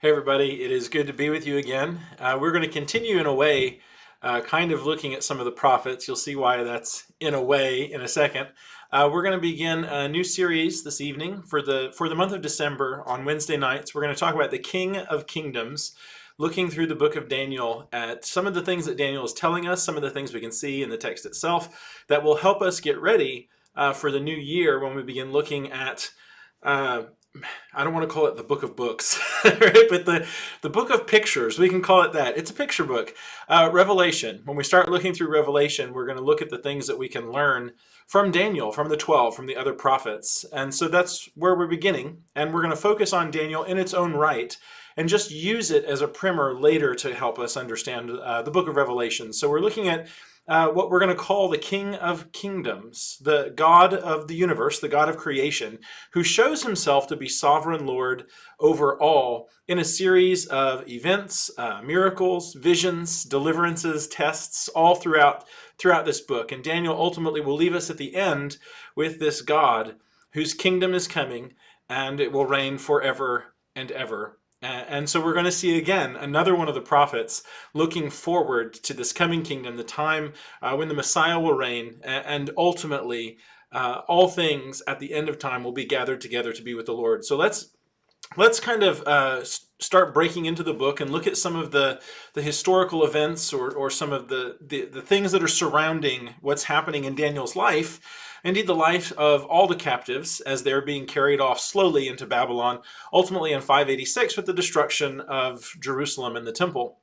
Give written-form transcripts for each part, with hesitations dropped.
Hey everybody, it is good to be with you again. We're going to continue in a way, kind of looking at some of the prophets. You'll see why that's in a way in a second. We're going to begin a new series this evening for the month of December on Wednesday nights. We're going to talk about the King of Kingdoms, looking through the book of Daniel at some of the things that Daniel is telling us, some of the things we can see in the text itself that will help us get ready for the new year when we begin looking at I don't want to call it the book of books, right? But the book of pictures, we can call it that. It's a picture book. Revelation. When we start looking through Revelation, we're going to look at the things that we can learn from Daniel, from the 12, from the other prophets. And so that's where we're beginning. And we're going to focus on Daniel in its own right and just use it as a primer later to help us understand the book of Revelation. So we're looking at what we're going to call the King of Kingdoms, the God of the universe, the God of creation, who shows himself to be sovereign Lord over all in a series of events, miracles, visions, deliverances, tests, all throughout this book. And Daniel ultimately will leave us at the end with this God whose kingdom is coming, and it will reign forever and ever. And so we're going to see again another one of the prophets looking forward to this coming kingdom, the time when the Messiah will reign, and ultimately all things at the end of time will be gathered together to be with the Lord. So let's kind of start breaking into the book and look at some of the historical events or some of the things that are surrounding what's happening in Daniel's life. Indeed, the life of all the captives as they're being carried off slowly into Babylon, ultimately in 586 with the destruction of Jerusalem and the temple.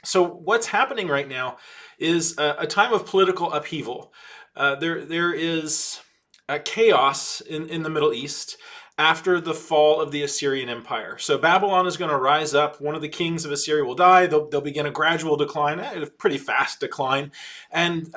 So what's happening right now is a time of political upheaval. There is a chaos in the Middle East after the fall of the Assyrian Empire. So Babylon is going to rise up. One of the kings of Assyria will die. They'll begin a gradual decline, a pretty fast decline. And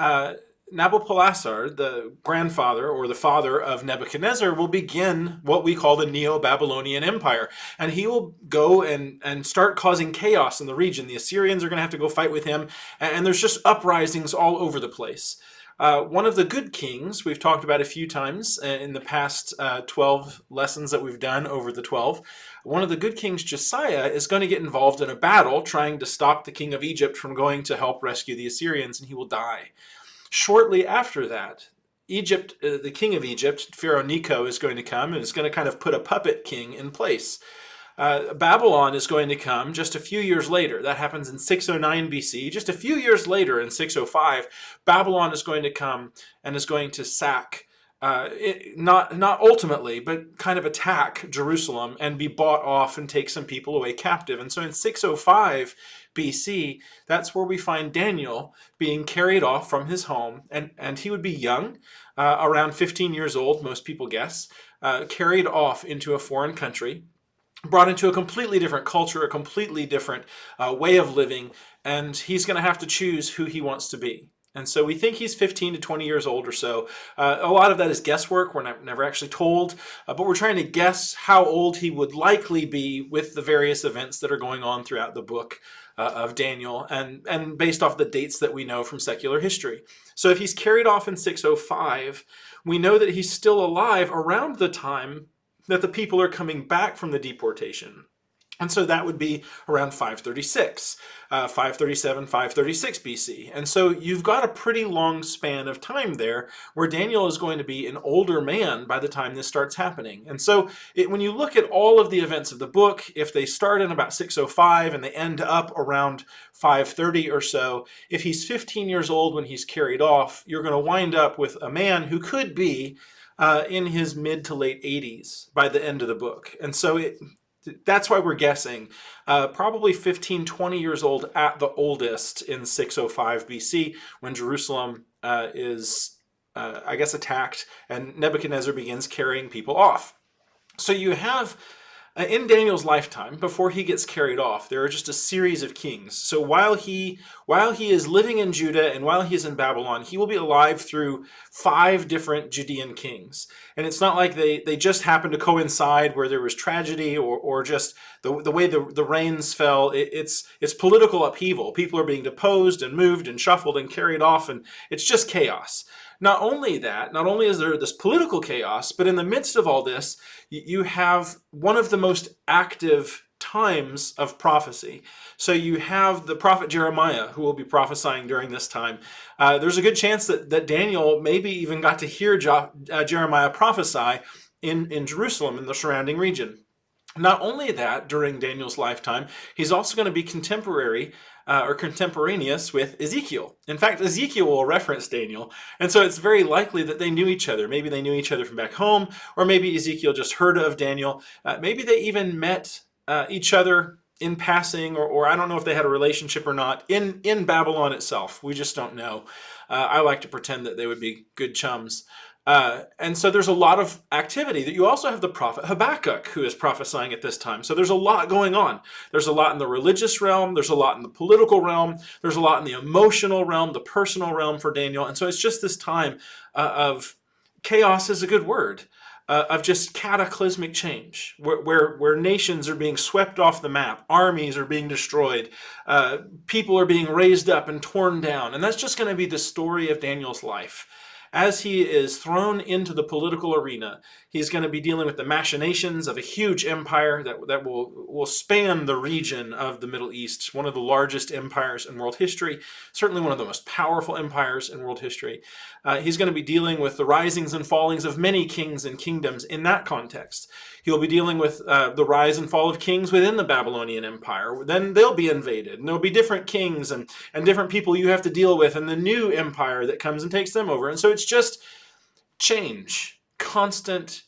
Nabopolassar, the grandfather or the father of Nebuchadnezzar, will begin what we call the Neo-Babylonian Empire. And he will go and start causing chaos in the region. The Assyrians are going to have to go fight with him. And there's just uprisings all over the place. One of the good kings we've talked about a few times in the past 12 lessons that we've done over the 12. One of the good kings, Josiah, is going to get involved in a battle trying to stop the king of Egypt from going to help rescue the Assyrians, and he will die. Shortly after that, Egypt, the king of Egypt, Pharaoh Necho, is going to come and is going to kind of put a puppet king in place. Babylon is going to come just a few years later. That happens in 609 BC. Just a few years later, in 605, Babylon is going to come and is going to sack, not ultimately, but kind of attack Jerusalem and be bought off and take some people away captive. And so in 605 BC, that's where we find Daniel being carried off from his home. And he would be young, around 15 years old, most people guess, carried off into a foreign country, brought into a completely different culture, a completely different way of living, and he's going to have to choose who he wants to be. And so we think he's 15 to 20 years old or so. A lot of that is guesswork. We're never actually told, but we're trying to guess how old he would likely be with the various events that are going on throughout the book of Daniel, and based off the dates that we know from secular history. So if he's carried off in 605, we know that he's still alive around the time that the people are coming back from the deportation. And so that would be around 536, 537, 536 BC. And so you've got a pretty long span of time there where Daniel is going to be an older man by the time this starts happening. And so when you look at all of the events of the book, if they start in about 605 and they end up around 530 or so, if he's 15 years old when he's carried off, you're going to wind up with a man who could be in his mid to late 80s by the end of the book. And so that's why we're guessing probably 15, 20 years old at the oldest in 605 BC when Jerusalem is, I guess, attacked and Nebuchadnezzar begins carrying people off. So you have in Daniel's lifetime, before he gets carried off, there are just a series of kings. So while he is living in Judah and while he is in Babylon, he will be alive through 5 different Judean kings. And it's not like they just happen to coincide where there was tragedy or just the way the reigns fell. It's political upheaval. People are being deposed and moved and shuffled and carried off, and it's just chaos. Not only is there this political chaos, but in the midst of all this, you have one of the most active times of prophecy. So you have the prophet Jeremiah, who will be prophesying during this time. There's a good chance that Daniel maybe even got to hear Jeremiah prophesy in Jerusalem, in the surrounding region. Not only that, during Daniel's lifetime, he's also going to be contemporary or contemporaneous with Ezekiel. In fact, Ezekiel will reference Daniel, and so it's very likely that they knew each other. Maybe they knew each other from back home, or maybe Ezekiel just heard of Daniel. Maybe they even met each other in passing, or I don't know if they had a relationship or not in Babylon itself. We just don't know. I like to pretend that they would be good chums. And so there's a lot of activity. That you also have the prophet Habakkuk, who is prophesying at this time. So there's a lot going on. There's a lot in the religious realm. There's a lot in the political realm. There's a lot in the emotional realm, the personal realm for Daniel. And so it's just this time of chaos is a good word, of just cataclysmic change, where nations are being swept off the map, armies are being destroyed, people are being raised up and torn down. And that's just going to be the story of Daniel's life. As he is thrown into the political arena, he's going to be dealing with the machinations of a huge empire that will span the region of the Middle East, one of the largest empires in world history, certainly one of the most powerful empires in world history. He's going to be dealing with the risings and fallings of many kings and kingdoms in that context. He'll be dealing with the rise and fall of kings within the Babylonian Empire. Then they'll be invaded, and there'll be different kings and different people you have to deal with, and the new empire that comes and takes them over. And so it's just change, constant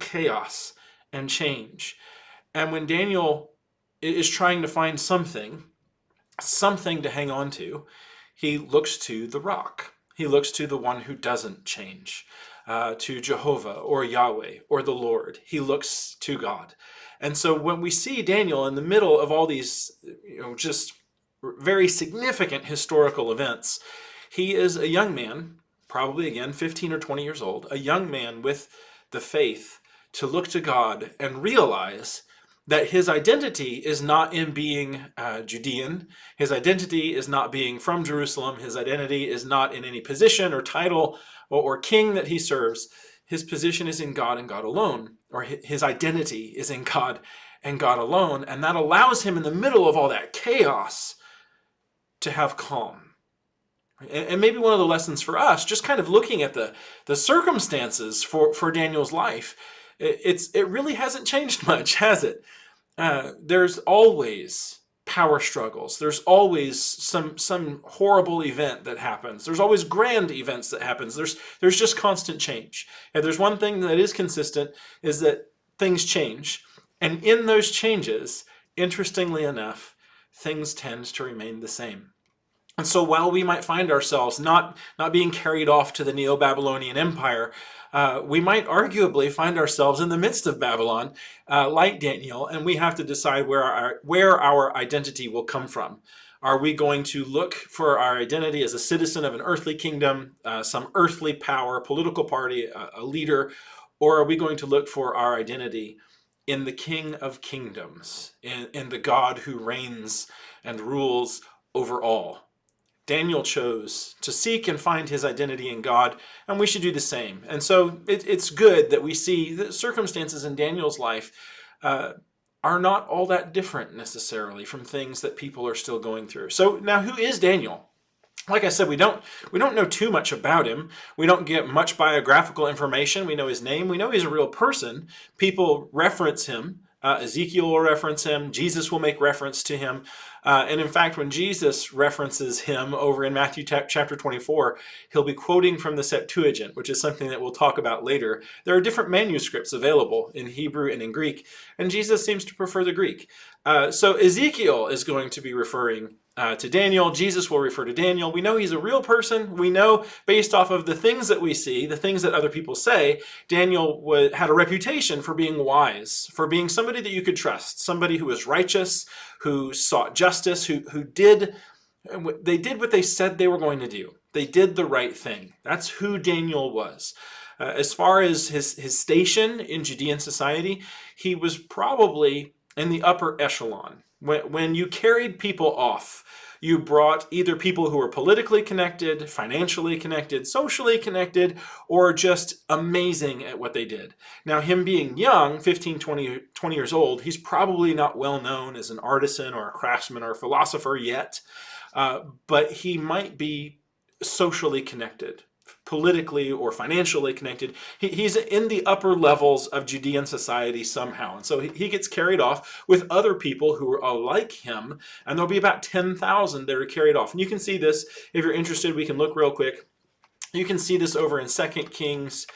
chaos and change. And when Daniel is trying to find something to hang on to, he looks to the rock. He looks to the one who doesn't change. To Jehovah or Yahweh or the Lord. He looks to God. And so when we see Daniel in the middle of all these, just very significant historical events, he is a young man, probably again 15 or 20 years old, a young man with the faith to look to God and realize that his identity is not in being Judean. His identity is not being from Jerusalem. His identity is not in any position or title or king that he serves. His position is in God and God alone, or his identity is in God and God alone. And that allows him in the middle of all that chaos to have calm. And maybe one of the lessons for us, just kind of looking at the circumstances for Daniel's life, it really hasn't changed much, has it? There's always power struggles. There's always some horrible event that happens. There's always grand events that happens. There's just constant change. And there's one thing that is consistent, is that things change. And in those changes, interestingly enough, things tend to remain the same. And so while we might find ourselves not being carried off to the Neo-Babylonian Empire, we might arguably find ourselves in the midst of Babylon, like Daniel, and we have to decide where our identity will come from. Are we going to look for our identity as a citizen of an earthly kingdom, some earthly power, political party, a leader, or are we going to look for our identity in the King of Kingdoms, in the God who reigns and rules over all? Daniel chose to seek and find his identity in God, and we should do the same. And so it's good that we see the circumstances in Daniel's life are not all that different necessarily from things that people are still going through. So now, who is Daniel? Like I said, we don't know too much about him. We don't get much biographical information. We know his name. We know he's a real person. People reference him. Ezekiel will reference him. Jesus will make reference to him. And in fact, when Jesus references him over in Matthew chapter 24, he'll be quoting from the Septuagint, which is something that we'll talk about later. There are different manuscripts available in Hebrew and in Greek, and Jesus seems to prefer the Greek. So Ezekiel is going to be referring to Daniel. Jesus will refer to Daniel. We know he's a real person. We know, based off of the things that we see, the things that other people say, Daniel had a reputation for being wise, for being somebody that you could trust, somebody who was righteous, who sought justice, who did what they said they were going to do. They did the right thing. That's who Daniel was. As far as his station in Judean society, he was probably in the upper echelon. When you carried people off You brought either people who were politically connected, financially connected, socially connected, or just amazing at what they did. Now, him being young, 15, 20 years old, he's probably not well known as an artisan or a craftsman or a philosopher yet, but he might be socially connected, politically or financially connected. He's in the upper levels of Judean society somehow. And so he gets carried off with other people who are like him. And there'll be about 10,000 that are carried off. And you can see this, if you're interested, we can look real quick. You can see this over in 2 Kings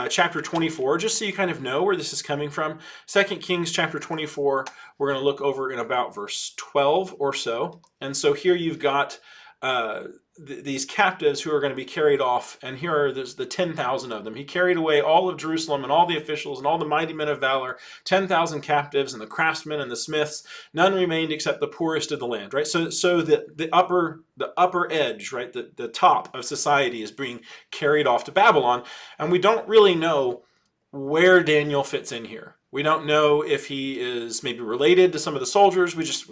chapter 24, just so you kind of know where this is coming from. 2 Kings chapter 24, we're going to look over in about verse 12 or so. And so here you've got these captives who are going to be carried off, and here are the 10,000 of them. He carried away all of Jerusalem and all the officials and all the mighty men of valor, 10,000 captives and the craftsmen and the smiths. None remained except the poorest of the land, right? So the upper edge, right, the top of society is being carried off to Babylon, and we don't really know where Daniel fits in here. We don't know if he is maybe related to some of the soldiers. We just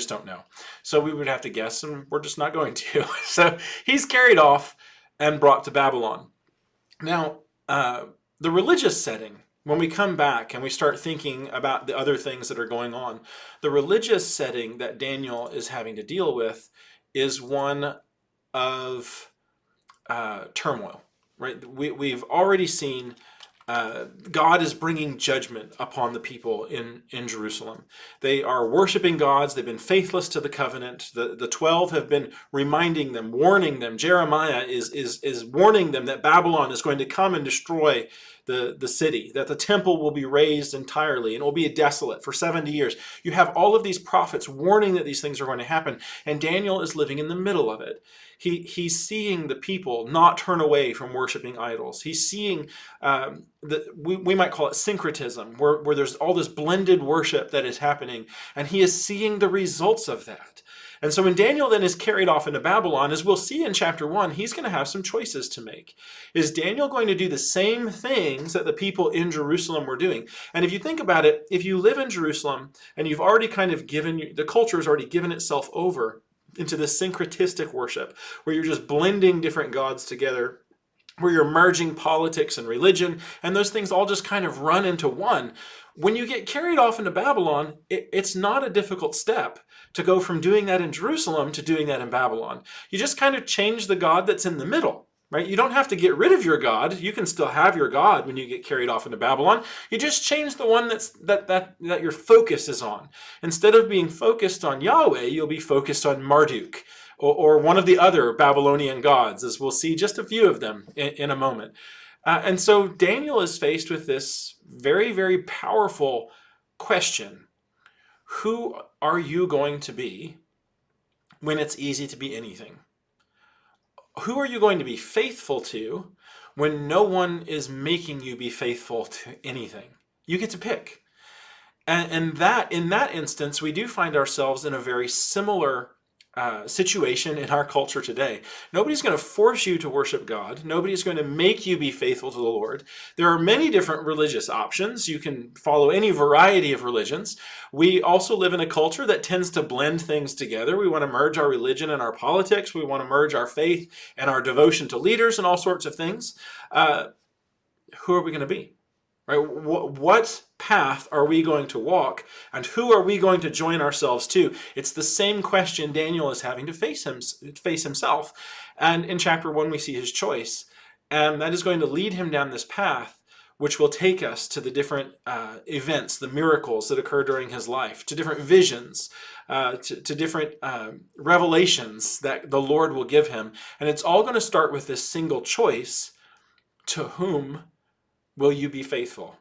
don't know. So we would have to guess, and we're just not going to. So he's carried off and brought to Babylon. Now, the religious setting, when we come back and we start thinking about the other things that are going on, the religious setting that Daniel is having to deal with is one of turmoil, right? We've already seen God is bringing judgment upon the people in Jerusalem. They are worshiping gods. They've been faithless to the covenant. The 12 have been reminding them, warning them. Jeremiah is warning them that Babylon is going to come and destroy the city, that the temple will be razed entirely and will be desolate for 70 years. You have all of these prophets warning that these things are going to happen, and Daniel is living in the middle of it. He's seeing the people not turn away from worshiping idols. He's seeing, we might call it syncretism, where there's all this blended worship that is happening, and he is seeing the results of that. And so when Daniel then is carried off into Babylon, as we'll see in chapter 1, he's going to have some choices to make. Is Daniel going to do the same things that the people in Jerusalem were doing? And if you think about it, if you live in Jerusalem and you've already kind of the culture has already given itself over into this syncretistic worship, where you're just blending different gods together, where you're merging politics and religion, and those things all just kind of run into one. When you get carried off into Babylon, it's not a difficult step to go from doing that in Jerusalem to doing that in Babylon. You just kind of change the God that's in the middle, right? You don't have to get rid of your God. You can still have your God when you get carried off into Babylon. You just change the one that your focus is on. Instead of being focused on Yahweh, you'll be focused on Marduk, or one of the other Babylonian gods, as we'll see just a few of them in a moment. And so Daniel is faced with this very, very powerful question. Who are you going to be when it's easy to be anything? Who are you going to be faithful to when no one is making you be faithful to anything? You get to pick. And that in that instance, we do find ourselves in a very similar situation in our culture today. Nobody's going to force you to worship God. Nobody's going to make you be faithful to the Lord. There are many different religious options. You can follow any variety of religions. We also live in a culture that tends to blend things together. We want to merge our religion and our politics. We want to merge our faith and our devotion to leaders and all sorts of things. Who are we going to be? Right? What path are we going to walk, and who are we going to join ourselves to? It's the same question Daniel is having to face himself. And in chapter 1, we see his choice. And that is going to lead him down this path, which will take us to the different events, the miracles that occur during his life, to different visions, to different revelations that the Lord will give him. And it's all going to start with this single choice: to whom will you be faithful?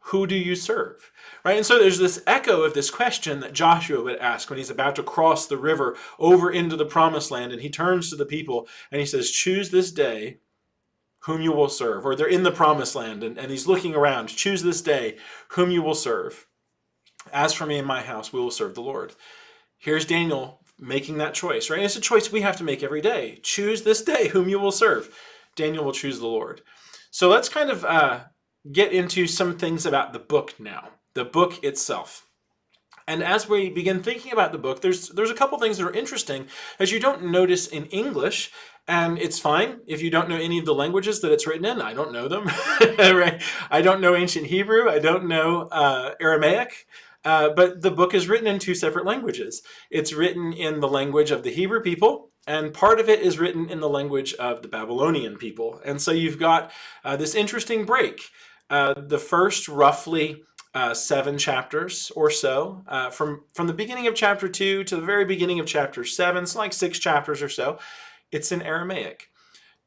Who do you serve? Right? And so there's this echo of this question that Joshua would ask when he's about to cross the river over into the promised land. And he turns to the people and he says, choose this day whom you will serve. Or they're in the promised land and he's looking around. Choose this day whom you will serve. As for me and my house, we will serve the Lord. Here's Daniel making that choice, right? And it's a choice we have to make every day. Choose this day whom you will serve. Daniel will choose the Lord. So let's kind of get into some things about the book now, the book itself. And as we begin thinking about the book, there's a couple things that are interesting as you don't notice in English, and it's fine if you don't know any of the languages that it's written in. I don't know them. Right? I don't know ancient Hebrew. I don't know Aramaic. But the book is written in two separate languages. It's written in the language of the Hebrew people, and part of it is written in the language of the Babylonian people. And so you've got this interesting break. The first roughly 7 chapters or so, from the beginning of chapter 2 to the very beginning of chapter 7, it's like 6 chapters or so, it's in Aramaic.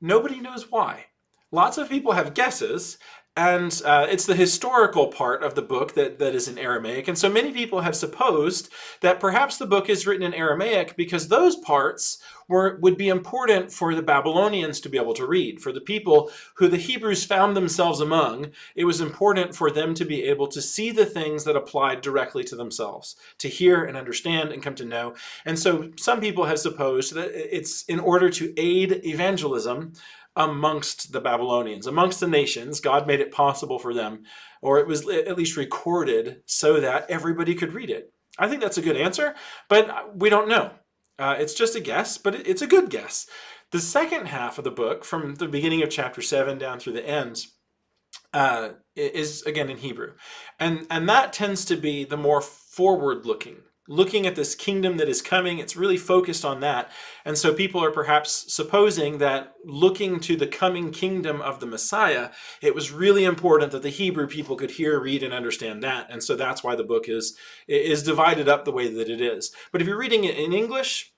Nobody knows why. Lots of people have guesses, and it's the historical part of the book that is in Aramaic. And so many people have supposed that perhaps the book is written in Aramaic because those parts would be important for the Babylonians to be able to read. For the people who the Hebrews found themselves among, it was important for them to be able to see the things that applied directly to themselves, to hear and understand and come to know. And so some people have supposed that it's in order to aid evangelism amongst the Babylonians, amongst the nations. God made it possible for them, or it was at least recorded so that everybody could read it. I think that's a good answer, but we don't know. It's just a guess, but it's a good guess. The second half of the book, from the beginning of chapter 7 down through the end, is again in Hebrew. And that tends to be the more forward-looking. Looking at this kingdom that is coming, it's really focused on that. And so people are perhaps supposing that looking to the coming kingdom of the Messiah, it was really important that the Hebrew people could hear, read, and understand that. And so that's why the book is divided up the way that it is. But if you're reading it in English,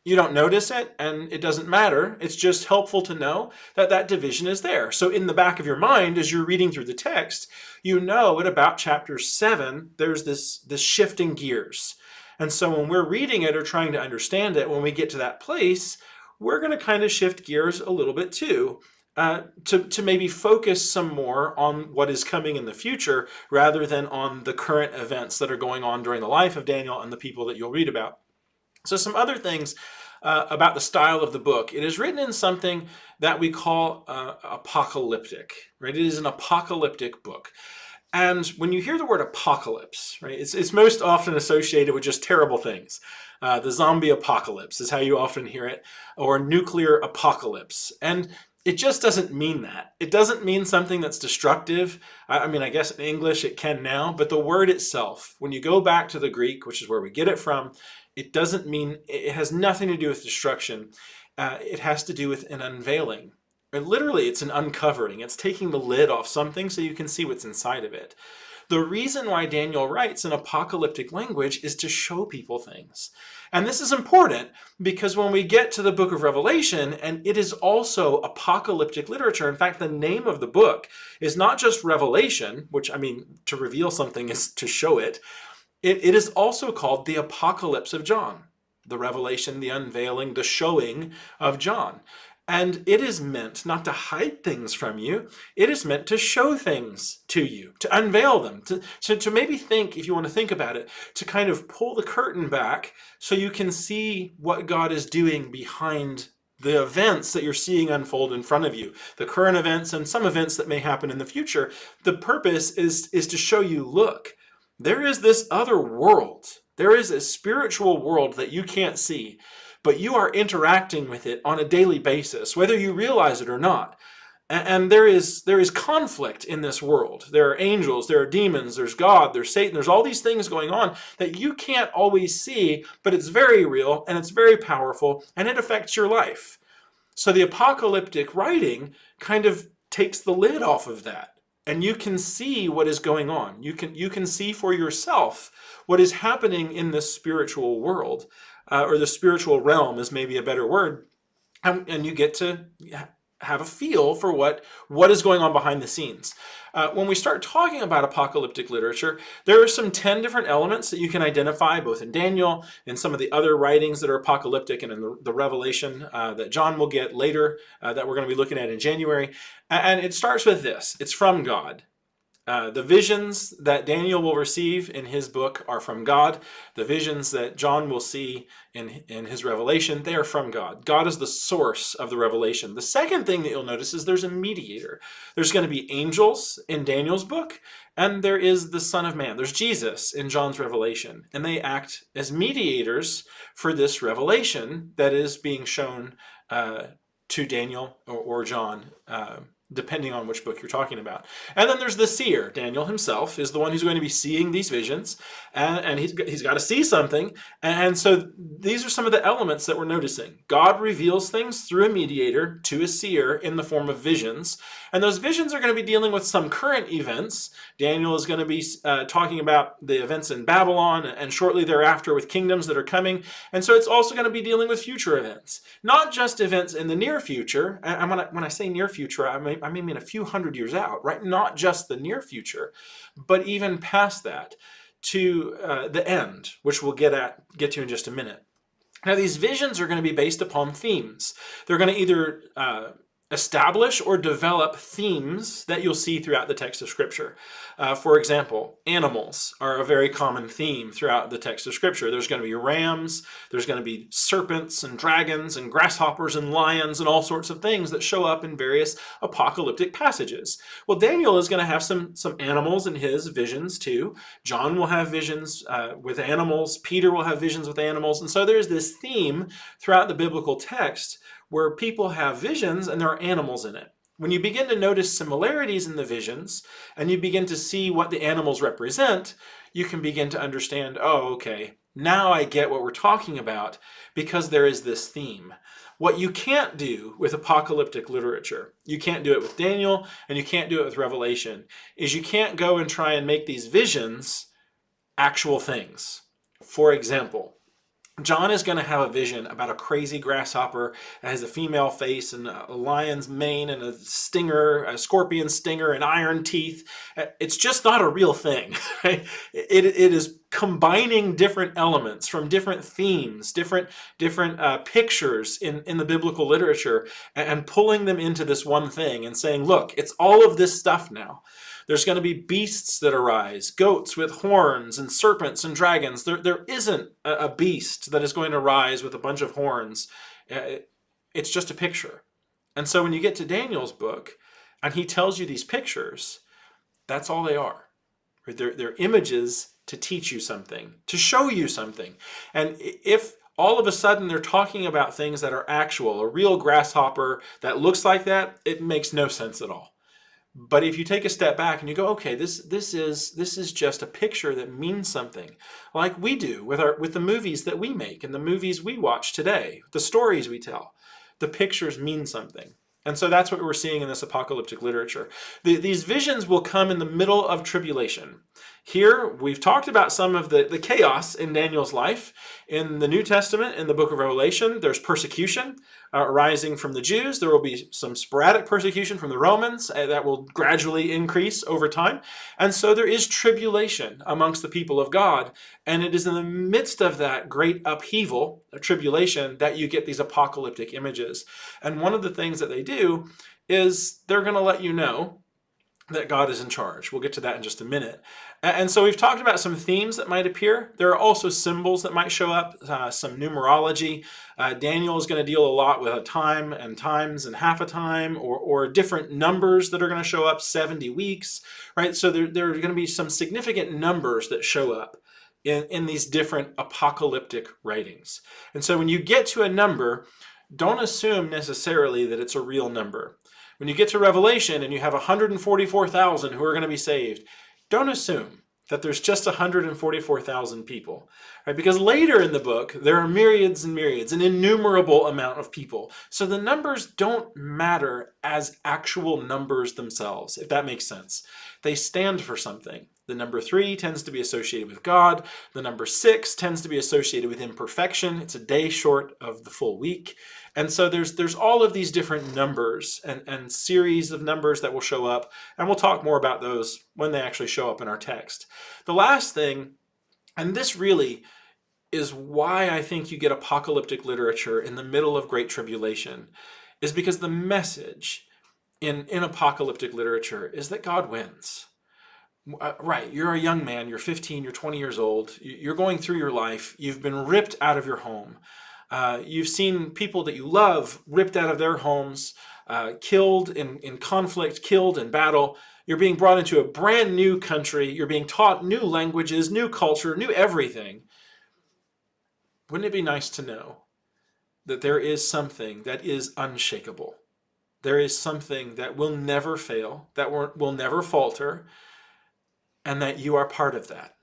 you don't notice it, and it doesn't matter. It's just helpful to know that that division is there. So in the back of your mind, as you're reading through the text, you know at about chapter 7, there's this shifting gears. And so when we're reading it or trying to understand it, when we get to that place, we're going to kind of shift gears a little bit too, to maybe focus some more on what is coming in the future rather than on the current events that are going on during the life of Daniel and the people that you'll read about. So some other things about the style of the book. It is written in something that we call apocalyptic, right? It is an apocalyptic book. And when you hear the word apocalypse, right, it's most often associated with just terrible things. The zombie apocalypse is how you often hear it, or nuclear apocalypse. And it just doesn't mean that. It doesn't mean something that's destructive. I mean, I guess in English it can now, but the word itself, when you go back to the Greek, which is where we get it from, it doesn't mean, it has nothing to do with destruction. It has to do with an unveiling. Literally, it's an uncovering. It's taking the lid off something so you can see what's inside of it. The reason why Daniel writes in apocalyptic language is to show people things. And this is important because when we get to the book of Revelation, and it is also apocalyptic literature, in fact, the name of the book is not just Revelation, which, I mean, to reveal something is to show it. It is also called the Apocalypse of John, the revelation, the unveiling, the showing of John. And it is meant not to hide things from you. It is meant to show things to you, to unveil them, to maybe think, if you want to think about it, to kind of pull the curtain back so you can see what God is doing behind the events that you're seeing unfold in front of you, the current events and some events that may happen in the future. The purpose is to show you, look, there is this other world. There is a spiritual world that you can't see, but you are interacting with it on a daily basis, whether you realize it or not. And there is conflict in this world. There are angels, there are demons, there's God, there's Satan, there's all these things going on that you can't always see, but it's very real and it's very powerful and it affects your life. So the apocalyptic writing kind of takes the lid off of that. And you can see what is going on. You can see for yourself what is happening in this spiritual world, or the spiritual realm is maybe a better word, and you get to have a feel for what is going on behind the scenes. When we start talking about apocalyptic literature, there are some 10 different elements that you can identify both in Daniel and some of the other writings that are apocalyptic and in the Revelation that John will get later that we're going to be looking at in January. And it starts with this. It's from God. The visions that Daniel will receive in his book are from God. The visions that John will see in his revelation, they are from God. God is the source of the revelation. The second thing that you'll notice is there's a mediator. There's going to be angels in Daniel's book, and there is the Son of Man. There's Jesus in John's revelation, and they act as mediators for this revelation that is being shown to Daniel or John, depending on which book you're talking about. And then there's the seer. Daniel himself is the one who's going to be seeing these visions, and he's got to see something. And so these are some of the elements that we're noticing. God reveals things through a mediator to a seer in the form of visions, and those visions are going to be dealing with some current events. Daniel is going to be talking about the events in Babylon, and shortly thereafter with kingdoms that are coming. And so it's also going to be dealing with future events, not just events in the near future. And when I say near future, I mean a few hundred years out, right? Not just the near future, but even past that to the end, which we'll get to in just a minute. Now, these visions are going to be based upon themes. They're going to either establish or develop themes that you'll see throughout the text of Scripture. For example, animals are a very common theme throughout the text of Scripture. There's going to be rams, there's going to be serpents and dragons and grasshoppers and lions and all sorts of things that show up in various apocalyptic passages. Well, Daniel is going to have some animals in his visions too. John will have visions with animals. Peter will have visions with animals. And so there's this theme throughout the biblical text where people have visions and there are animals in it. When you begin to notice similarities in the visions and you begin to see what the animals represent, you can begin to understand, oh, okay, now I get what we're talking about because there is this theme. What you can't do with apocalyptic literature, you can't do it with Daniel and you can't do it with Revelation, is you can't go and try and make these visions actual things. For example, John is going to have a vision about a crazy grasshopper that has a female face and a lion's mane and a stinger, a scorpion stinger and iron teeth. It's just not a real thing. Right? It is combining different elements from different themes, different pictures in the biblical literature and pulling them into this one thing and saying, look, it's all of this stuff now. There's going to be beasts that arise, goats with horns and serpents and dragons. There isn't a beast that is going to rise with a bunch of horns. It's just a picture. And so when you get to Daniel's book and he tells you these pictures, that's all they are. Right? They're images to teach you something, to show you something. And if all of a sudden they're talking about things that are actual, a real grasshopper that looks like that, it makes no sense at all. But if you take a step back and you go, okay, this is just a picture that means something, like we do with the movies that we make and the movies we watch today, the stories we tell, the pictures mean something. And so that's what we're seeing in this apocalyptic literature. These visions will come in the middle of tribulation. Here, we've talked about some of the chaos in Daniel's life. In the New Testament, in the book of Revelation, there's persecution arising from the Jews. There will be some sporadic persecution from the Romans that will gradually increase over time. And so there is tribulation amongst the people of God. And it is in the midst of that great upheaval, tribulation, that you get these apocalyptic images. And one of the things that they do is they're going to let you know that God is in charge. We'll get to that in just a minute. And so we've talked about some themes that might appear. There are also symbols that might show up, some numerology. Daniel is going to deal a lot with a time and times and half a time, or different numbers that are going to show up, 70 weeks, right? So there are going to be some significant numbers that show up in these different apocalyptic writings. And so when you get to a number, don't assume necessarily that it's a real number. When you get to Revelation and you have 144,000 who are going to be saved, don't assume that there's just 144,000 people, right? Because later in the book, there are myriads and myriads, an innumerable amount of people. So the numbers don't matter as actual numbers themselves, if that makes sense. They stand for something. The number 3 tends to be associated with God. The number 6 tends to be associated with imperfection. It's a day short of the full week. And so there's all of these different numbers and series of numbers that will show up. And we'll talk more about those when they actually show up in our text. The last thing, and this really is why I think you get apocalyptic literature in the middle of Great Tribulation, is because the message in apocalyptic literature is that God wins. Right, you're a young man, you're 15, you're 20 years old, you're going through your life, you've been ripped out of your home. You've seen people that you love ripped out of their homes, killed in conflict, killed in battle. You're being brought into a brand new country. You're being taught new languages, new culture, new everything. Wouldn't it be nice to know that there is something that is unshakable? There is something that will never fail, that will never falter, and that you are part of that.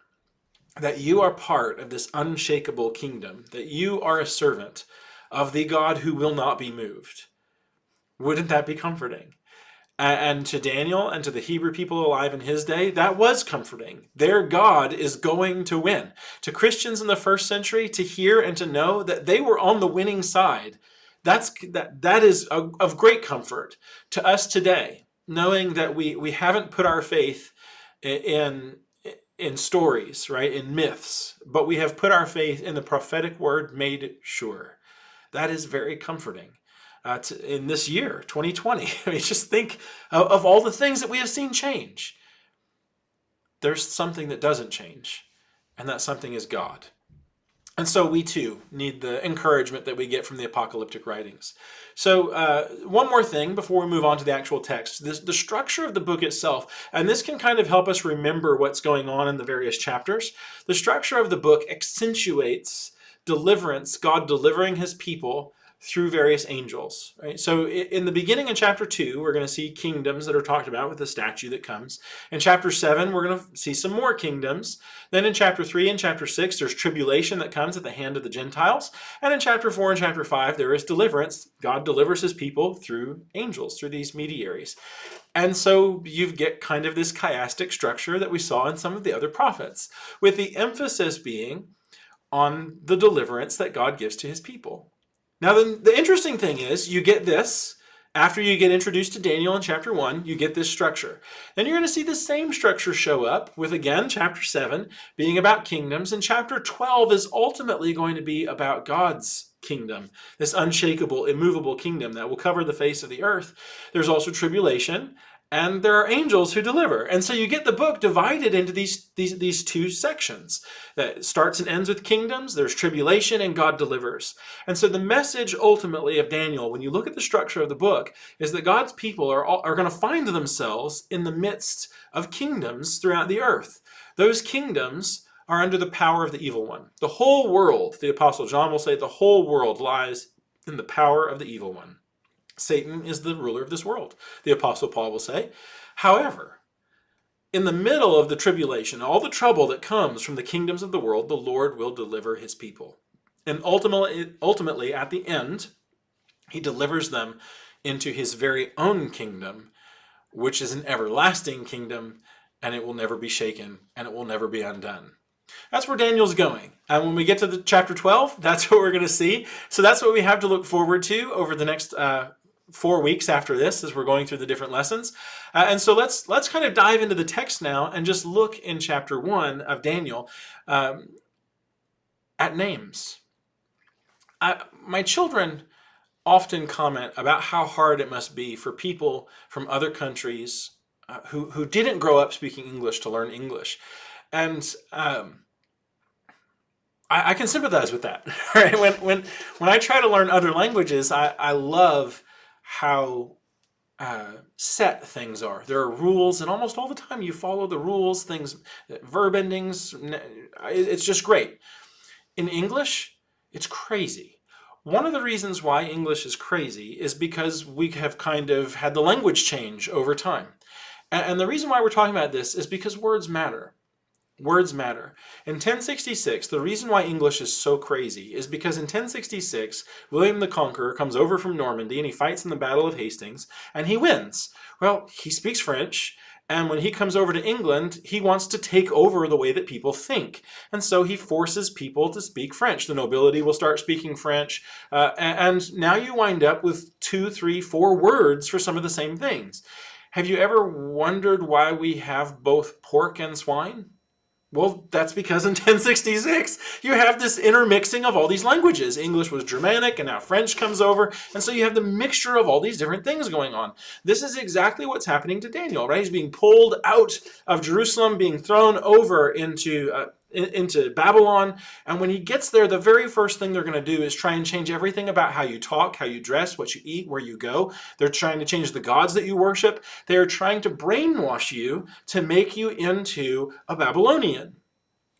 That you are part of this unshakable kingdom, that you are a servant of the God who will not be moved. Wouldn't that be comforting? And to Daniel and to the Hebrew people alive in his day, that was comforting. Their God is going to win. To Christians in the first century, to hear and to know that they were on the winning side, that is of great comfort. To us today, knowing that we haven't put our faith in stories, right, in myths, but we have put our faith in the prophetic word made sure. That is very comforting. In this year, 2020. I mean, just think of all the things that we have seen change. There's something that doesn't change, and that something is God. And so we too need the encouragement that we get from the apocalyptic writings. So one more thing before we move on to the actual text, the structure of the book itself, and this can kind of help us remember what's going on in the various chapters. The structure of the book accentuates deliverance, God delivering his people through various angels. Right? So in the beginning in chapter 2, we're going to see kingdoms that are talked about with the statue that comes. In chapter 7, we're going to see some more kingdoms. Then in chapter 3 and chapter 6, there's tribulation that comes at the hand of the Gentiles. And in chapter 4 and chapter 5, there is deliverance. God delivers his people through angels, through these mediaries. And so you get kind of this chiastic structure that we saw in some of the other prophets, with the emphasis being on the deliverance that God gives to his people. Now, the interesting thing is, you get this, after you get introduced to Daniel in chapter 1, you get this structure. Then you're going to see the same structure show up with, again, chapter 7 being about kingdoms, and chapter 12 is ultimately going to be about God's kingdom, this unshakable, immovable kingdom that will cover the face of the earth. There's also tribulation, and there are angels who deliver. And so you get the book divided into these two sections that starts and ends with kingdoms. There's tribulation and God delivers. And so the message ultimately of Daniel, when you look at the structure of the book, is that God's people are going to find themselves in the midst of kingdoms throughout the earth. Those kingdoms are under the power of the evil one. The whole world, the Apostle John will say, the whole world lies in the power of the evil one. Satan is the ruler of this world, the Apostle Paul will say. However, in the middle of the tribulation, all the trouble that comes from the kingdoms of the world, the Lord will deliver his people. And ultimately, at the end, he delivers them into his very own kingdom, which is an everlasting kingdom, and it will never be shaken, and it will never be undone. That's where Daniel's going. And when we get to the chapter 12, that's what we're going to see. So that's what we have to look forward to over the next 4 weeks after this, as we're going through the different lessons. And so let's kind of dive into the text now and just look in chapter 1 of Daniel at names. My children often comment about how hard it must be for people from other countries who didn't grow up speaking English to learn English. And I can sympathize with that. Right? When I try to learn other languages, I love how set things are. There are rules, and almost all the time you follow the rules, things, verb endings. It's just great. In English, it's crazy. One of the reasons why English is crazy is because we have kind of had the language change over time. And the reason why we're talking about this is because words matter. Words matter. In 1066, the reason why English is so crazy is because in 1066, William the Conqueror comes over from Normandy and he fights in the Battle of Hastings and he wins. Well, he speaks French, and when he comes over to England, he wants to take over the way that people think. And so he forces people to speak French. The nobility will start speaking French, and now you wind up with 2, 3, 4 words for some of the same things. Have you ever wondered why we have both pork and swine? Well, that's because in 1066, you have this intermixing of all these languages. English was Germanic, and now French comes over. And so you have the mixture of all these different things going on. This is exactly what's happening to Daniel, right? He's being pulled out of Jerusalem, being thrown over into Babylon. And when he gets there, the very first thing they're going to do is try and change everything about how you talk, how you dress, what you eat, where you go. They're trying to change the gods that you worship. They are trying to brainwash you to make you into a Babylonian.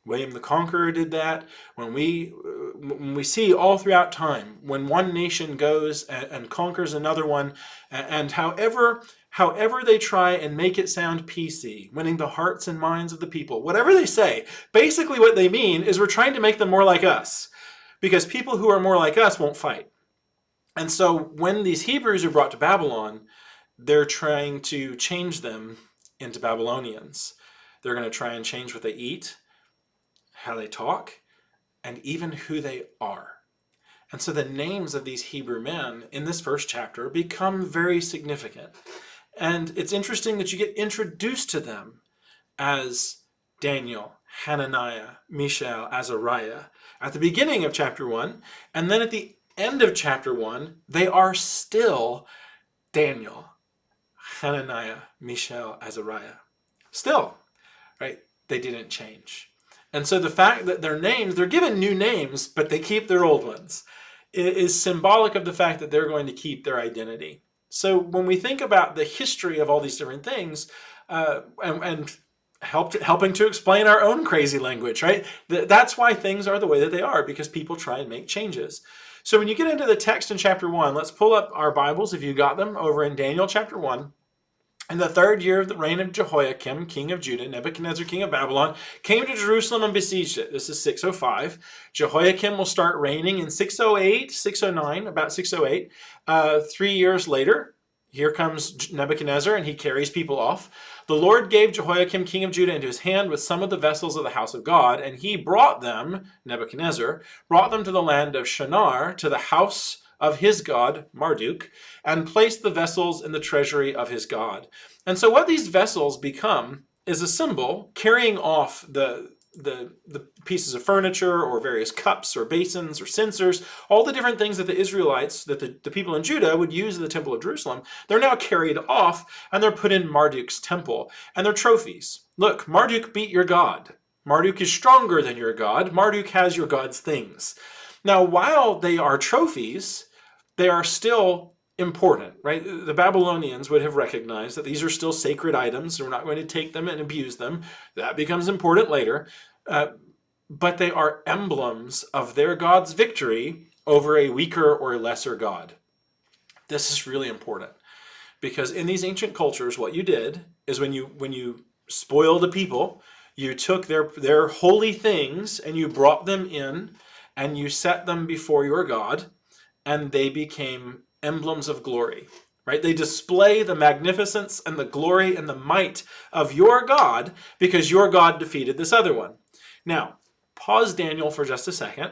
William the Conqueror did that. When we see all throughout time, when one nation goes and conquers another one, and however they try and make it sound PC, winning the hearts and minds of the people, whatever they say, basically what they mean is we're trying to make them more like us, because people who are more like us won't fight. And so when these Hebrews are brought to Babylon, they're trying to change them into Babylonians. They're going to try and change what they eat, how they talk, and even who they are. And so the names of these Hebrew men in this first chapter become very significant. And it's interesting that you get introduced to them as Daniel, Hananiah, Mishael, Azariah at the beginning of chapter 1. And then at the end of chapter 1, they are still Daniel, Hananiah, Mishael, Azariah. Still, right? They didn't change. And so the fact that their names, they're given new names, but they keep their old ones, is symbolic of the fact that they're going to keep their identity. So when we think about the history of all these different things, and helping to explain our own crazy language, right? That's why things are the way that they are, because people try and make changes. So when you get into the text in chapter 1, let's pull up our Bibles, if you got them, over in Daniel chapter 1. In the third year of the reign of Jehoiakim, king of Judah, Nebuchadnezzar, king of Babylon, came to Jerusalem and besieged it. This is 605. Jehoiakim will start reigning in 608, 609, about 608. 3 years later, here comes Nebuchadnezzar, and he carries people off. The Lord gave Jehoiakim, king of Judah, into his hand with some of the vessels of the house of God, and he brought them, Nebuchadnezzar, brought them to the land of Shinar, to the house of his god, Marduk, and placed the vessels in the treasury of his god. And so what these vessels become is a symbol carrying off the pieces of furniture or various cups or basins or censers, all the different things that the Israelites, that the people in Judah would use in the temple of Jerusalem. They're now carried off and they're put in Marduk's temple. And they're trophies. Look, Marduk beat your god. Marduk is stronger than your god. Marduk has your god's things. Now, while they are trophies, they are still important, right? The Babylonians would have recognized that these are still sacred items. We're not going to take them and abuse them. That becomes important later. But they are emblems of their god's victory over a weaker or lesser god. This is really important, because in these ancient cultures, what you did is when you spoiled a people, you took their holy things and you brought them in and you set them before your god, and they became emblems of glory, right? They display the magnificence and the glory and the might of your God, because your God defeated this other one. Now, pause Daniel for just a second,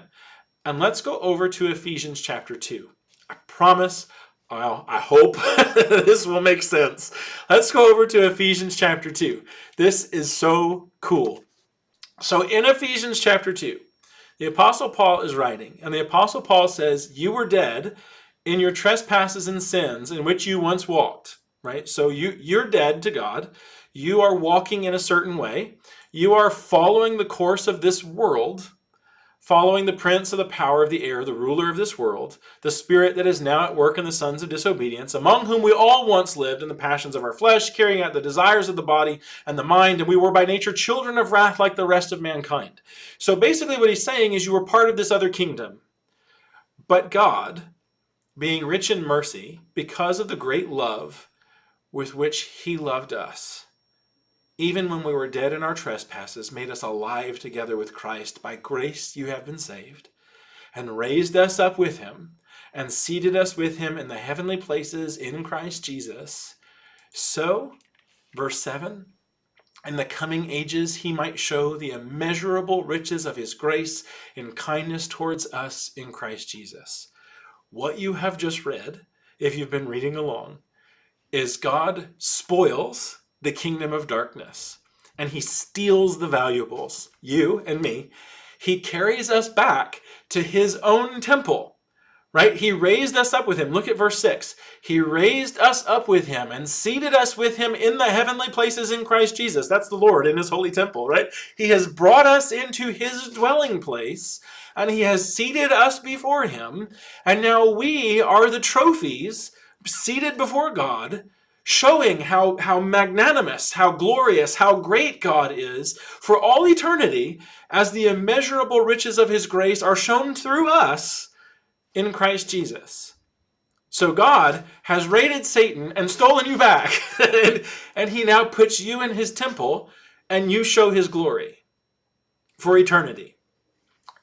and let's go over to Ephesians chapter 2. I promise, well, I hope this will make sense. Let's go over to Ephesians chapter 2. This is so cool. So in Ephesians chapter 2, the Apostle Paul is writing, and the Apostle Paul says, you were dead in your trespasses and sins in which you once walked, right? So you're dead to God. You are walking in a certain way. You are following the course of this world, following the prince of the power of the air, the ruler of this world, the spirit that is now at work in the sons of disobedience, among whom we all once lived in the passions of our flesh, carrying out the desires of the body and the mind, and we were by nature children of wrath like the rest of mankind. So basically what he's saying is you were part of this other kingdom. But God, being rich in mercy, because of the great love with which he loved us, even when we were dead in our trespasses, made us alive together with Christ. By grace you have been saved, and raised us up with him, and seated us with him in the heavenly places in Christ Jesus. So, verse 7, in the coming ages he might show the immeasurable riches of his grace in kindness towards us in Christ Jesus. What you have just read, if you've been reading along, is God spoils the kingdom of darkness. and he steals the valuables, you and me. He carries us back to his own temple. Right? He raised us up with him. Look at verse 6. He raised us up with him and seated us with him in the heavenly places in Christ Jesus. That's the Lord in his holy temple, right? He has brought us into his dwelling place, and he has seated us before him. And now we are the trophies seated before God, showing how magnanimous, how glorious, how great God is for all eternity, as the immeasurable riches of his grace are shown through us in Christ Jesus. So God has raided Satan and stolen you back, and he now puts you in his temple, and you show his glory for eternity.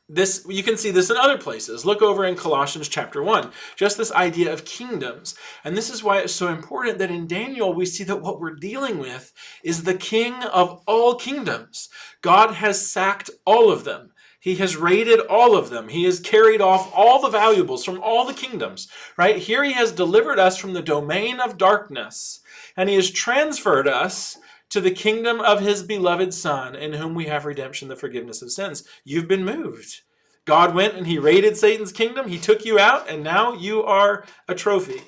This, you can see this in other places. Look over in Colossians chapter 1, just this idea of kingdoms. And this is why it's so important that in Daniel we see that what we're dealing with is the king of all kingdoms. God has sacked all of them. He has raided all of them. He has carried off all the valuables from all the kingdoms, right? Here he has delivered us from the domain of darkness, and he has transferred us to the kingdom of his beloved Son, in whom we have redemption, the forgiveness of sins. You've been moved. God went and he raided Satan's kingdom. He took you out, and now you are a trophy,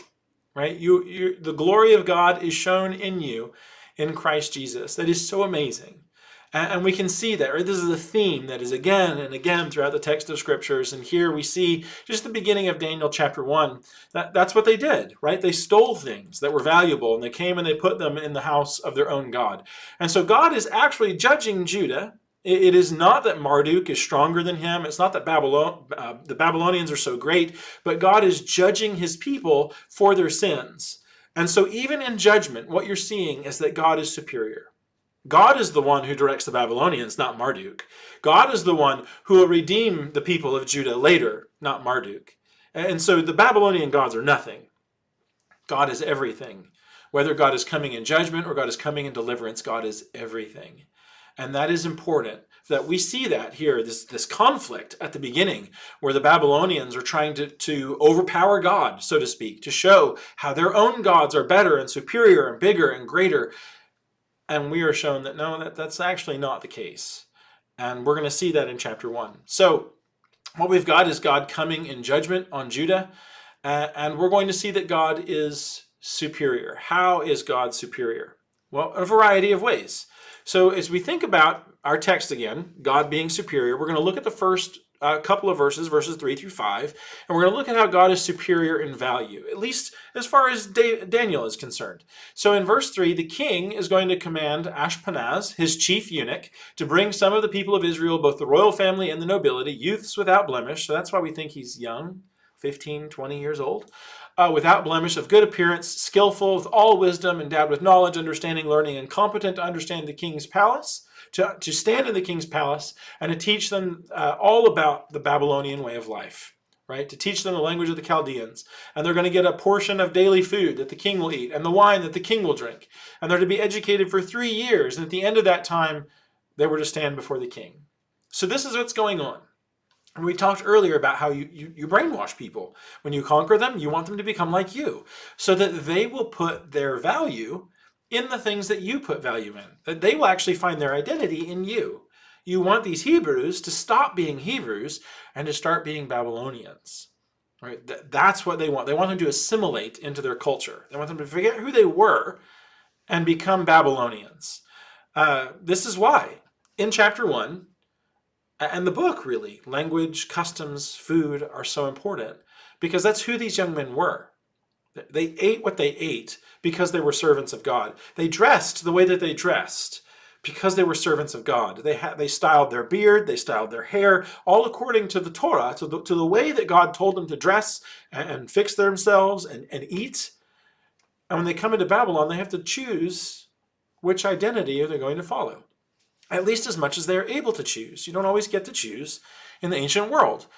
right? The glory of God is shown in you in Christ Jesus. That is so amazing. And we can see that, right? This is a theme that is again and again throughout the text of scriptures. And here we see just the beginning of Daniel chapter 1. That's what they did, right? They stole things that were valuable, and they came and they put them in the house of their own God. And so God is actually judging Judah. It is not that Marduk is stronger than him. It's not that the Babylonians are so great, but God is judging his people for their sins. And so even in judgment, what you're seeing is that God is superior. God is the one who directs the Babylonians, not Marduk. God is the one who will redeem the people of Judah later, not Marduk. And so the Babylonian gods are nothing. God is everything. Whether God is coming in judgment or God is coming in deliverance, God is everything. And that is important, that we see that here, this conflict at the beginning, where the Babylonians are trying to overpower God, so to speak, to show how their own gods are better and superior and bigger and greater. And we are shown that no, that's actually not the case. And we're going to see that in chapter 1. So what we've got is God coming in judgment on Judah. And we're going to see that God is superior. How is God superior? Well, a variety of ways. So as we think about our text again, God being superior, we're going to look at the first couple of verses 3 through 5, and we're going to look at how God is superior in value, at least as far as Daniel is concerned. So in verse 3, the king is going to command Ashpenaz, his chief eunuch, to bring some of the people of Israel, both the royal family and the nobility, youths without blemish. So that's why we think he's young, 15, 20 years old. Without blemish, of good appearance, skillful, with all wisdom, endowed with knowledge, understanding, learning, and competent to understand the king's palace, to stand in the king's palace, and to teach them all about the Babylonian way of life, right? To teach them the language of the Chaldeans. And they're going to get a portion of daily food that the king will eat, and the wine that the king will drink. And they're to be educated for 3 years, and at the end of that time, they were to stand before the king. So this is what's going on. And we talked earlier about how you brainwash people. When you conquer them, you want them to become like you, so that they will put their value in the things that you put value in. That they will actually find their identity in you. You want these Hebrews to stop being Hebrews and to start being Babylonians. Right? That's what they want. They want them to assimilate into their culture. They want them to forget who they were and become Babylonians. This is why, in chapter 1, and the book, really, language, customs, food are so important, because that's who these young men were. They ate what they ate because they were servants of God. They dressed the way that they dressed because they were servants of God. They styled their beard, they styled their hair, all according to the Torah, to the way that God told them to dress and fix themselves and eat. And when they come into Babylon, they have to choose which identity are they going to follow. At least as much as they're able to choose. You don't always get to choose in the ancient world.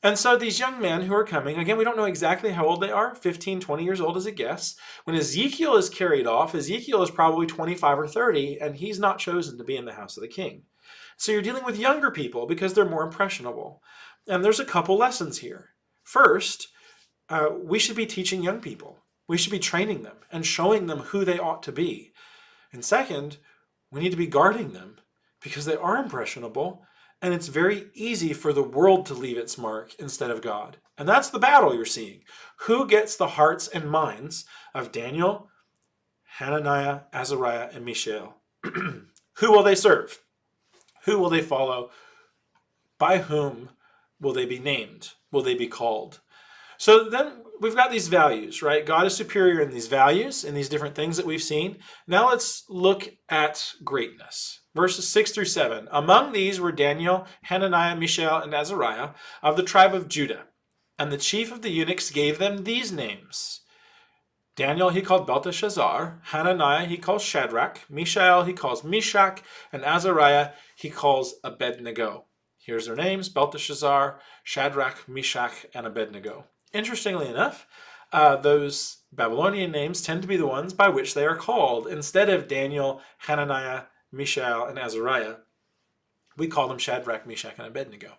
And so these young men who are coming, again, we don't know exactly how old they are, 15, 20 years old as a guess. When Ezekiel is carried off, Ezekiel is probably 25 or 30, and he's not chosen to be in the house of the king. So you're dealing with younger people because they're more impressionable. And there's a couple lessons here. First, we should be teaching young people. We should be training them and showing them who they ought to be. And second, We need to be guarding them because they are impressionable, and it's very easy for the world to leave its mark instead of God. And that's the battle you're seeing. Who gets the hearts and minds of Daniel, Hananiah, Azariah, and Mishael? Who will they serve? Who will they follow? By whom will they be named? Will they be called? So then we've got these values, right? God is superior in these values, in these different things that we've seen. Now let's look at greatness. Verses 6 through 7. Among these were Daniel, Hananiah, Mishael, and Azariah of the tribe of Judah. And the chief of the eunuchs gave them these names. Daniel he called Belteshazzar, Hananiah he calls Shadrach, Mishael he calls Meshach, and Azariah he calls Abednego. Here's their names: Belteshazzar, Shadrach, Meshach, and Abednego. Interestingly enough, those Babylonian names tend to be the ones by which they are called. Instead of Daniel, Hananiah, Mishael, and Azariah, we call them Shadrach, Meshach, and Abednego.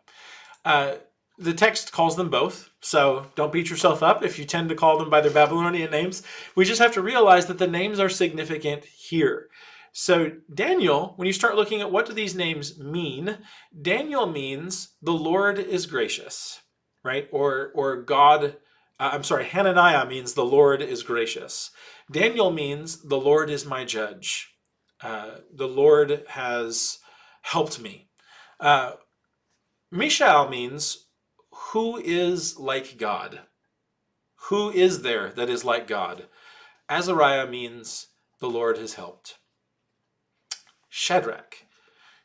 The text calls them both, so don't beat yourself up if you tend to call them by their Babylonian names. We just have to realize that the names are significant here. So Daniel, when you start looking at what do these names mean, Daniel means the Lord is gracious, right? Or God, Hananiah means the Lord is gracious. Daniel means the Lord is my judge. The Lord has helped me. Mishael means who is like God? Who is there that is like God? Azariah means the Lord has helped. Shadrach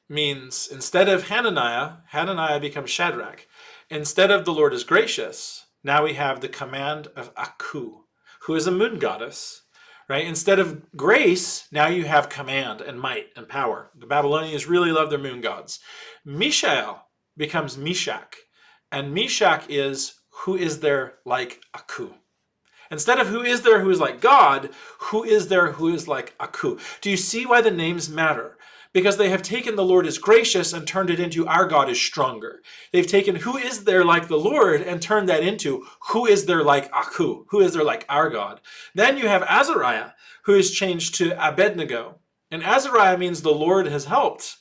means instead of Hananiah, Hananiah becomes Shadrach. Instead of the Lord is gracious, now we have the command of Aku, who is a moon goddess. Right? Instead of grace, now you have command and might and power. The Babylonians really love their moon gods. Mishael becomes Meshach. And Meshach is who is there like Aku. Instead of who is there who is like God, who is there who is like Aku. Do you see why the names matter? Because they have taken the Lord is gracious and turned it into our God is stronger. They've taken who is there like the Lord and turned that into who is there like Aku, who is there like our God. Then you have Azariah, who is changed to Abednego. And Azariah means the Lord has helped.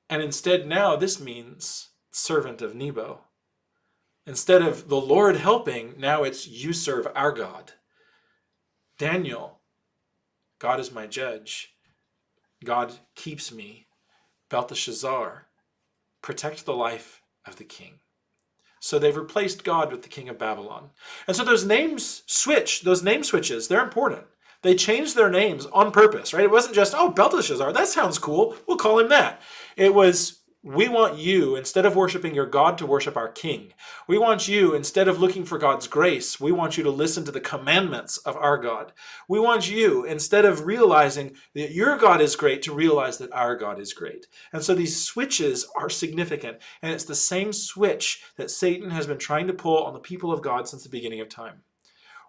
And instead now this means servant of Nebo. Instead of the Lord helping, now it's you serve our God. Daniel, God is my judge. God keeps me. Belteshazzar, protect the life of the king. So they've replaced God with the king of Babylon. And so those name switches, they're important. They changed their names on purpose, right? It wasn't just, oh, Belteshazzar, that sounds cool. We'll call him that. It was, we want you, instead of worshiping your God, to worship our king. We want you, instead of looking for God's grace, we want you to listen to the commandments of our God. We want you, instead of realizing that your God is great, to realize that our God is great. And so these switches are significant. And it's the same switch that Satan has been trying to pull on the people of God since the beginning of time.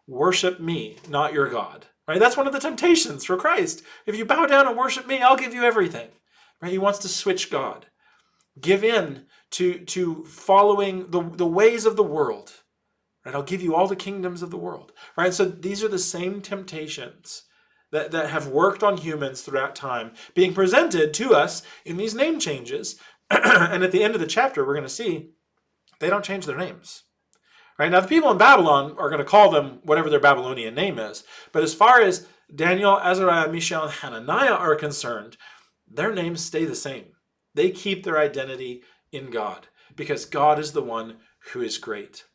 Worship me, not your God. Right? That's one of the temptations for Christ. If you bow down and worship me, I'll give you everything. Right? He wants to switch God. Give in to following the ways of the world. Right? I'll give you all the kingdoms of the world. Right? So these are the same temptations that have worked on humans throughout time, being presented to us in these name changes. And at the end of the chapter, we're going to see they don't change their names. Right? Now, the people in Babylon are going to call them whatever their Babylonian name is. But as far as Daniel, Azariah, Mishael, and Hananiah are concerned, their names stay the same. They keep their identity in God because God is the one who is great.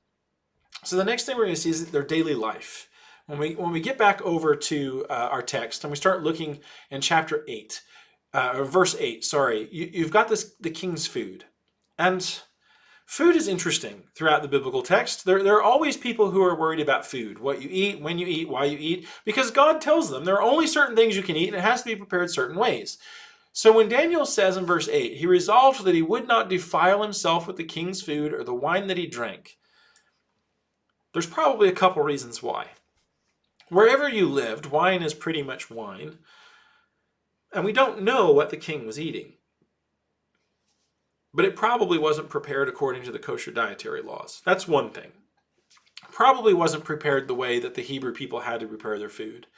So the next thing we're going to see is their daily life. When we get back over to our text and we start looking in chapter 8, or verse 8, sorry, you've got the king's food. And food is interesting throughout the biblical text. There are always people who are worried about food, what you eat, when you eat, why you eat, because God tells them there are only certain things you can eat and it has to be prepared certain ways. So when Daniel says in verse 8, he resolved that he would not defile himself with the king's food or the wine that he drank, there's probably a couple reasons why. Wherever you lived, wine is pretty much wine, and we don't know what the king was eating. But it probably wasn't prepared according to the kosher dietary laws. That's one thing. Probably wasn't prepared the way that the Hebrew people had to prepare their food.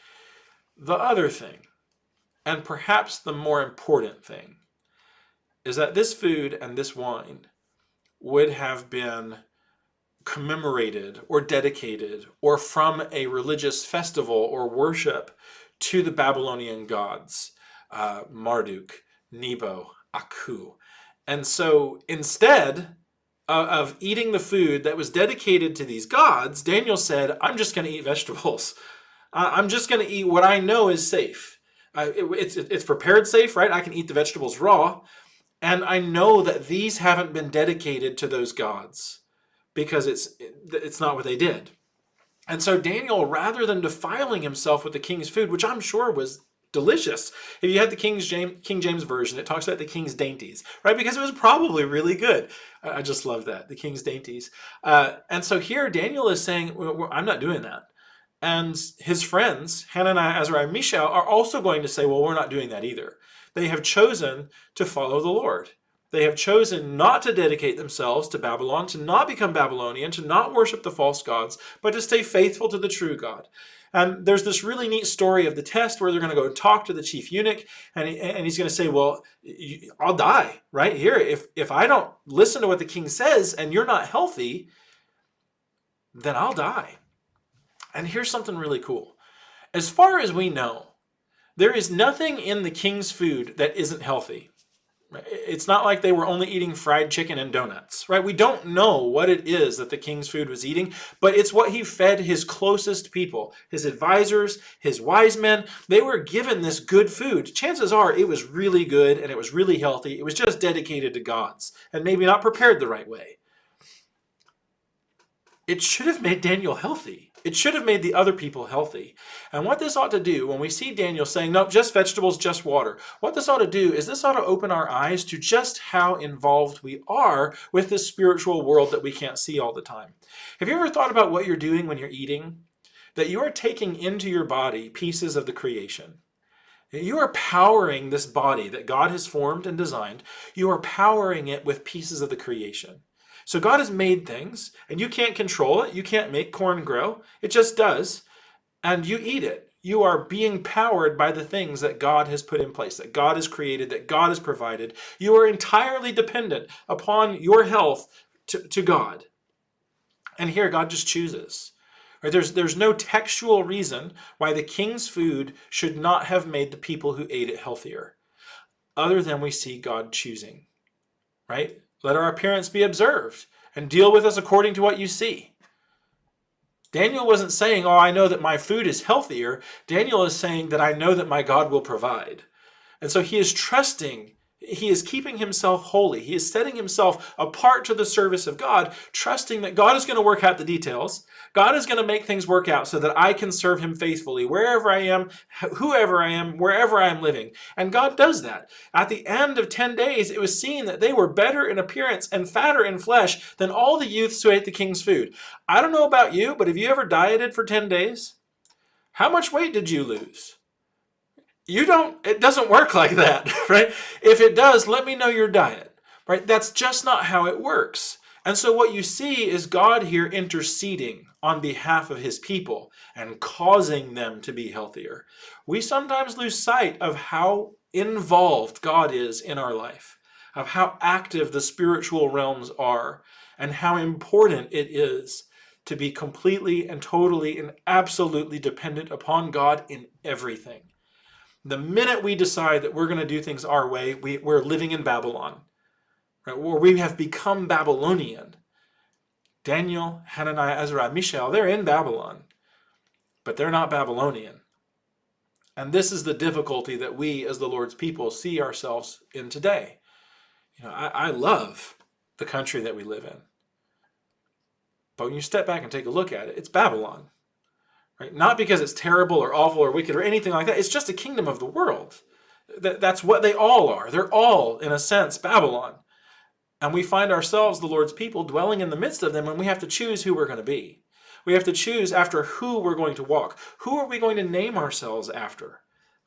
The other thing And perhaps the more important thing is that this food and this wine would have been commemorated or dedicated or from a religious festival or worship to the Babylonian gods, Marduk, Nebo, Aku. And so instead of eating the food that was dedicated to these gods, Daniel said, I'm just going to eat vegetables. I'm just going to eat what I know is safe. It's prepared safe, right? I can eat the vegetables raw. And I know that these haven't been dedicated to those gods because it's not what they did. And so Daniel, rather than defiling himself with the king's food, which I'm sure was delicious. If you had the King James Version, it talks about the king's dainties, right? Because it was probably really good. I just love that, the king's dainties. And so here Daniel is saying, well, I'm not doing that. And his friends, Hananiah, Azariah, and Mishael, are also going to say, well, we're not doing that either. They have chosen to follow the Lord. They have chosen not to dedicate themselves to Babylon, to not become Babylonian, to not worship the false gods, but to stay faithful to the true God. And there's this really neat story of the test where they're going to go and talk to the chief eunuch, and he's going to say, well, I'll die right here. If I don't listen to what the king says and you're not healthy, then I'll die. And here's something really cool. As far as we know, there is nothing in the king's food that isn't healthy. It's not like they were only eating fried chicken and donuts, right? We don't know what it is that the king's food was eating, but it's what he fed his closest people, his advisors, his wise men. They were given this good food. Chances are it was really good and it was really healthy. It was just dedicated to gods and maybe not prepared the right way. It should have made Daniel healthy. It should have made the other people healthy. And what this ought to do, when we see Daniel saying, no, just vegetables, just water, what this ought to do is this ought to open our eyes to just how involved we are with this spiritual world that we can't see all the time. Have you ever thought about what you're doing when you're eating? That you are taking into your body pieces of the creation. You are powering this body that God has formed and designed. You are powering it with pieces of the creation. So God has made things, and you can't control it. You can't make corn grow. It just does. And you eat it. You are being powered by the things that God has put in place, that God has created, that God has provided. You are entirely dependent upon your health to God. And here God just chooses. Right? There's no textual reason why the king's food should not have made the people who ate it healthier, other than we see God choosing. Right? Let our appearance be observed and deal with us according to what you see. Daniel wasn't saying, oh, I know that my food is healthier. Daniel is saying that I know that my God will provide. And so he is trusting. He is keeping himself holy. He is setting himself apart to the service of God, trusting that God is going to work out the details. God is going to make things work out so that I can serve him faithfully wherever I am, whoever I am, wherever I am living. And God does that. At the end of 10 days, it was seen that they were better in appearance and fatter in flesh than all the youths who ate the king's food. I don't know about you, but have you ever dieted for 10 days? How much weight did you lose? It doesn't work like that, right? If it does, let me know your diet, right? That's just not how it works. And so what you see is God here interceding on behalf of his people and causing them to be healthier. We sometimes lose sight of how involved God is in our life, of how active the spiritual realms are, and how important it is to be completely and totally and absolutely dependent upon God in everything. The minute we decide that we're going to do things our way, we're living in Babylon, right? Or we have become Babylonian. Daniel, Hananiah, Azariah, Mishael, they're in Babylon, but they're not Babylonian. And this is the difficulty that we as the Lord's people see ourselves in today. I love the country that we live in. But when you step back and take a look at it, it's Babylon. Right? Not because it's terrible or awful or wicked or anything like that. It's just a kingdom of the world. That's what they all are. They're all, in a sense, Babylon. And we find ourselves, the Lord's people, dwelling in the midst of them, and we have to choose who we're going to be. We have to choose after who we're going to walk. Who are we going to name ourselves after?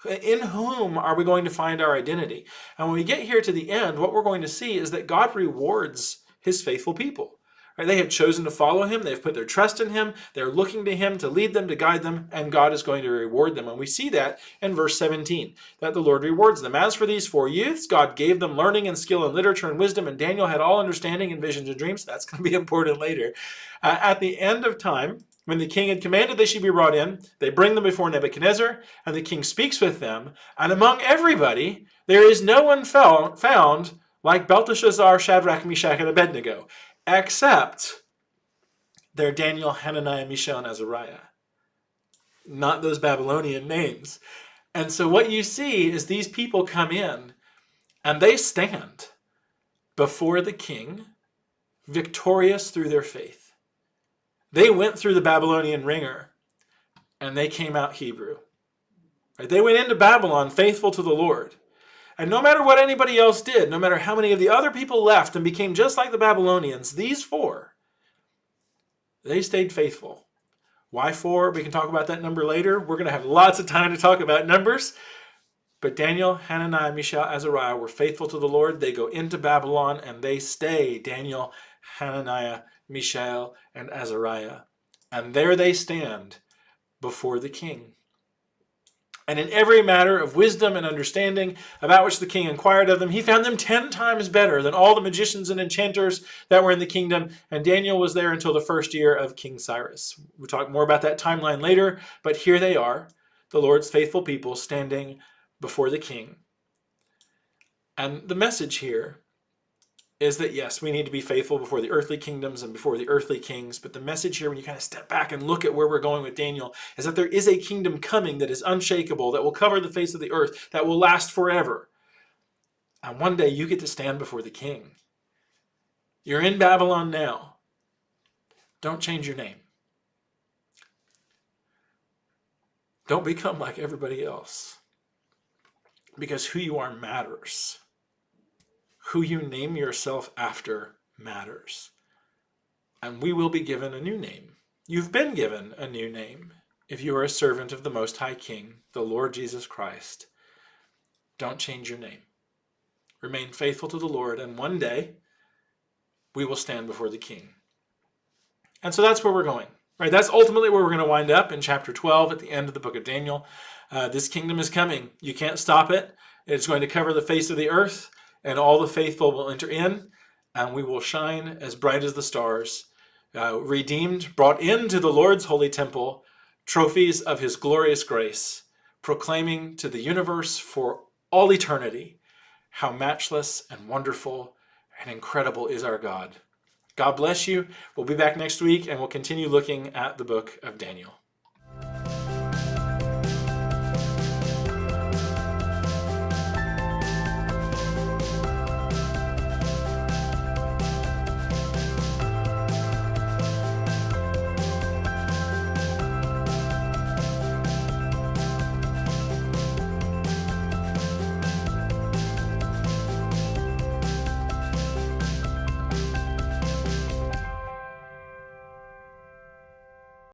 In whom are we going to find our identity? And when we get here to the end, what we're going to see is that God rewards his faithful people. Right? They have chosen to follow him. They've put their trust in him. They're looking to him to lead them, to guide them, and God is going to reward them. And we see that in verse 17, that the Lord rewards them. As for these 4 youths, God gave them learning and skill and literature and wisdom, and Daniel had all understanding and visions and dreams. That's going to be important later. At the end of time, when the king had commanded they should be brought in, they bring them before Nebuchadnezzar, and the king speaks with them. And among everybody, there is no one found like Belteshazzar, Shadrach, Meshach, and Abednego, except they're Daniel, Hananiah, Mishael, and Azariah. Not those Babylonian names. And so what you see is these people come in, and they stand before the king, victorious through their faith. They went through the Babylonian ringer, and they came out Hebrew. Right? They went into Babylon faithful to the Lord. And no matter what anybody else did, no matter how many of the other people left and became just like the Babylonians, these 4, they stayed faithful. Why 4? We can talk about that number later. We're going to have lots of time to talk about numbers. But Daniel, Hananiah, Mishael, Azariah were faithful to the Lord. They go into Babylon and they stay. Daniel, Hananiah, Mishael, and Azariah. And there they stand before the king. And in every matter of wisdom and understanding about which the king inquired of them, he found them 10 times better than all the magicians and enchanters that were in the kingdom. And Daniel was there until the 1st year of King Cyrus. We'll talk more about that timeline later, but here they are, the Lord's faithful people standing before the king. And the message here is that, yes, we need to be faithful before the earthly kingdoms and before the earthly kings. But the message here, when you kind of step back and look at where we're going with Daniel, is that there is a kingdom coming that is unshakable, that will cover the face of the earth, that will last forever. And one day you get to stand before the king. You're in Babylon now. Don't change your name. Don't become like everybody else. Because who you are matters. Who you name yourself after matters. And we will be given a new name. You've been given a new name if you are a servant of the Most High King, the Lord Jesus Christ. Don't change your name. Remain faithful to the Lord, and one day we will stand before the King. And so that's where we're going. Right? That's ultimately where we're going to wind up in chapter 12 at the end of the book of Daniel. This kingdom is coming. You can't stop it. It's going to cover the face of the earth. And all the faithful will enter in, and we will shine as bright as the stars, redeemed, brought into the Lord's holy temple, trophies of his glorious grace, proclaiming to the universe for all eternity how matchless and wonderful and incredible is our God. God bless you. We'll be back next week, and we'll continue looking at the book of Daniel.